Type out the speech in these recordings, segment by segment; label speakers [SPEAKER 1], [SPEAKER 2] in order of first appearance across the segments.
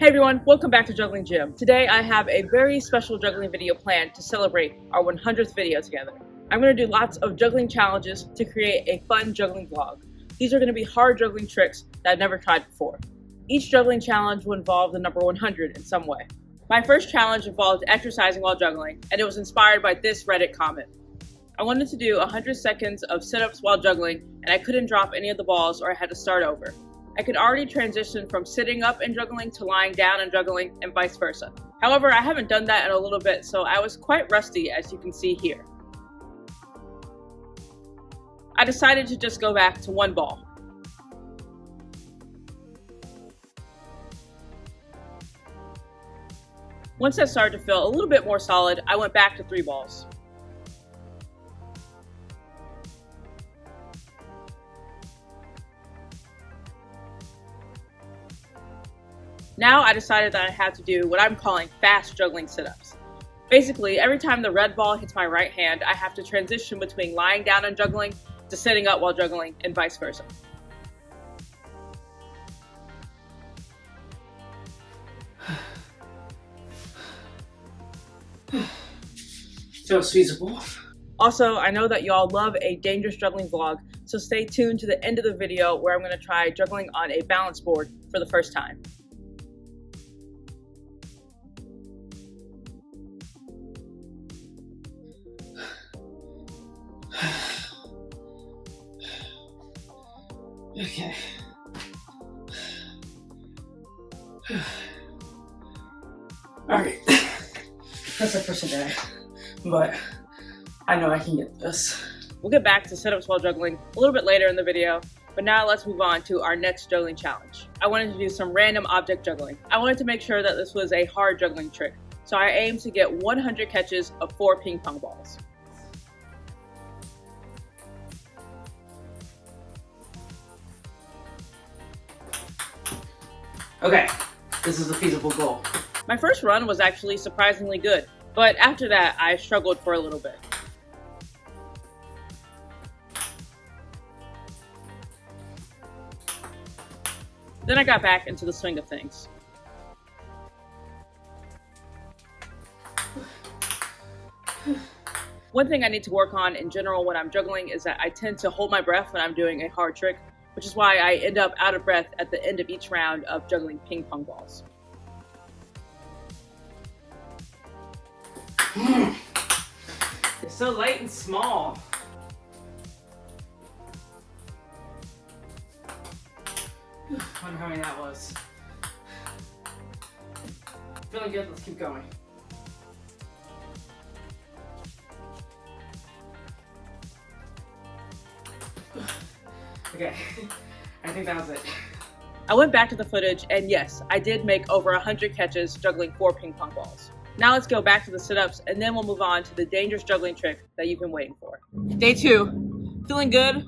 [SPEAKER 1] Hey everyone, welcome back to Juggling Gym. Today I have a very special juggling video planned to celebrate our 100th video together. I'm going to do lots of juggling challenges to create a fun juggling vlog. These are going to be hard juggling tricks that I've never tried before. Each juggling challenge will involve the number 100 in some way. My first challenge involved exercising while juggling, and it was inspired by this Reddit comment. I wanted to do 100 seconds of sit-ups while juggling, and I couldn't drop any of the balls or I had to start over. I could already transition from sitting up and juggling to lying down and juggling and vice versa. However, I haven't done that in a little bit, so I was quite rusty, as you can see here. I decided to just go back to one ball. Once that started to feel a little bit more solid, I went back to 3 balls. Now I decided that I had to do what I'm calling fast juggling sit-ups. Basically, every time the red ball hits my right hand, I have to transition between lying down and juggling to sitting up while juggling and vice versa.
[SPEAKER 2] Feels feasible.
[SPEAKER 1] Also, I know that y'all love a dangerous juggling vlog, so stay tuned to the end of the video where I'm going to try juggling on a balance board for the first time.
[SPEAKER 2] Okay. Alright. That's it for today. But I know I can get this.
[SPEAKER 1] We'll get back to sit-ups while juggling a little bit later in the video, but now let's move on to our next juggling challenge. I wanted to do some random object juggling. I wanted to make sure that this was a hard juggling trick, so I aimed to get 100 catches of 4 ping pong balls.
[SPEAKER 2] Okay, this is a feasible goal.
[SPEAKER 1] My first run was actually surprisingly good, but after that I struggled for a little bit. Then I got back into the swing of things. One thing I need to work on in general when I'm juggling is that I tend to hold my breath when I'm doing a hard trick, which is why I end up out of breath at the end of each round of juggling ping pong balls.
[SPEAKER 2] It's so light and small. Wonder how many that was. Feeling good, let's keep going. Okay, I think that was it.
[SPEAKER 1] I went back to the footage, and yes, I did make over 100 catches juggling 4 ping pong balls. Now let's go back to the sit-ups, and then we'll move on to the dangerous juggling trick that you've been waiting for. Day 2. Feeling good, a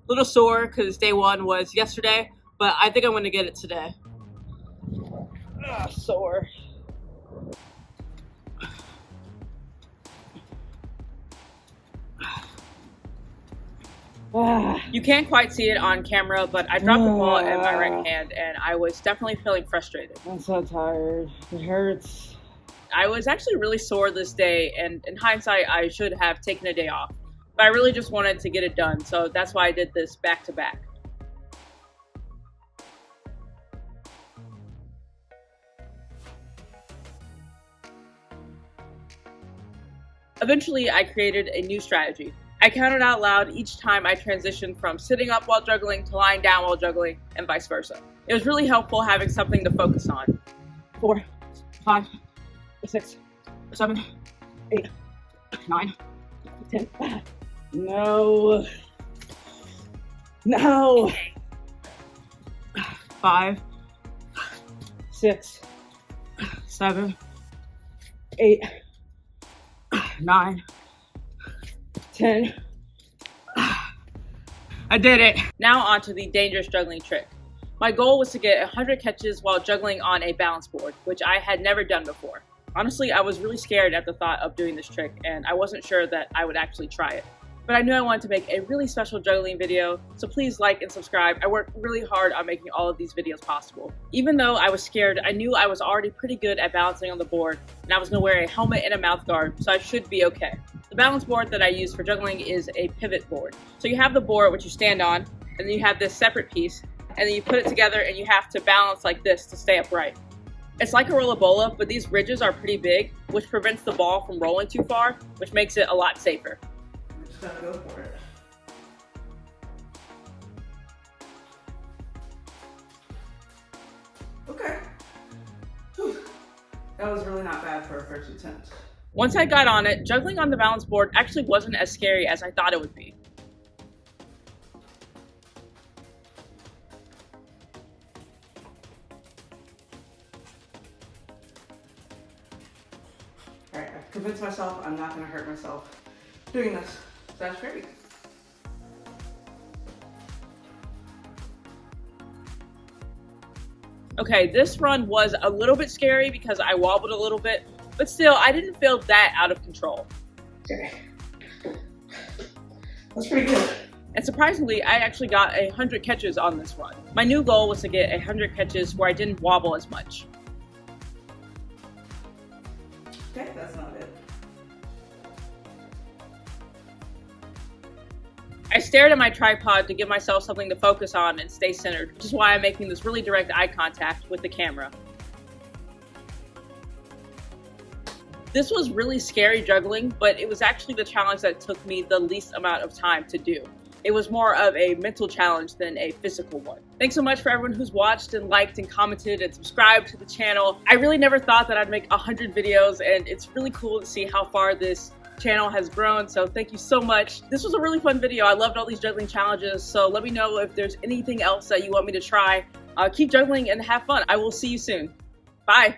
[SPEAKER 1] little sore because day 1 was yesterday, but I think I'm going to get it today. Sore. You can't quite see it on camera, but I dropped the ball in my right hand and I was definitely feeling frustrated.
[SPEAKER 2] I'm so tired. It hurts.
[SPEAKER 1] I was actually really sore this day, and in hindsight, I should have taken a day off. But I really just wanted to get it done, so that's why I did this back to back. Eventually, I created a new strategy. I counted out loud each time I transitioned from sitting up while juggling to lying down while juggling, and vice versa. It was really helpful having something to focus on. 4, 5, 6, 7, 8, 9, 10.
[SPEAKER 2] No. No.
[SPEAKER 1] 5,
[SPEAKER 2] 6,
[SPEAKER 1] 7,
[SPEAKER 2] 8,
[SPEAKER 1] 9,
[SPEAKER 2] 10.
[SPEAKER 1] I did it! Now on to the dangerous juggling trick. My goal was to get 100 catches while juggling on a balance board, which I had never done before. Honestly, I was really scared at the thought of doing this trick, and I wasn't sure that I would actually try it. but I knew I wanted to make a really special juggling video, so please like and subscribe. I worked really hard on making all of these videos possible. Even though I was scared, I knew I was already pretty good at balancing on the board, and I was going to wear a helmet and a mouth guard, so I should be okay. The balance board that I use for juggling is a pivot board. So you have the board which you stand on, and then you have this separate piece, and then you put it together and you have to balance like this to stay upright. It's like a rola bola, but these ridges are pretty big, which prevents the ball from rolling too far, which makes it a lot safer.
[SPEAKER 2] Just gotta go for it. Okay. Whew. That was really not bad for a first attempt.
[SPEAKER 1] Once I got on it, juggling on the balance board actually wasn't as scary as I thought it would be.
[SPEAKER 2] Alright, I've convinced myself I'm not gonna hurt myself doing this. That's great.
[SPEAKER 1] Okay, this run was a little bit scary because I wobbled a little bit, but still, I didn't feel that out of control.
[SPEAKER 2] Okay. That's pretty good.
[SPEAKER 1] And surprisingly, I actually got 100 catches on this run. My new goal was to get 100 catches where I didn't wobble as much.
[SPEAKER 2] Okay, that's not it.
[SPEAKER 1] I stared at my tripod to give myself something to focus on and stay centered, which is why I'm making this really direct eye contact with the camera. This was really scary juggling, but it was actually the challenge that took me the least amount of time to do. It was more of a mental challenge than a physical one. Thanks so much for everyone who's watched and liked and commented and subscribed to the channel. I really never thought that I'd make 100 videos, and it's really cool to see how far this channel has grown, so thank you so much. This was a really fun video. I loved all these juggling challenges, so let me know if there's anything else that you want me to try. Keep juggling and have fun. I will see you soon. Bye.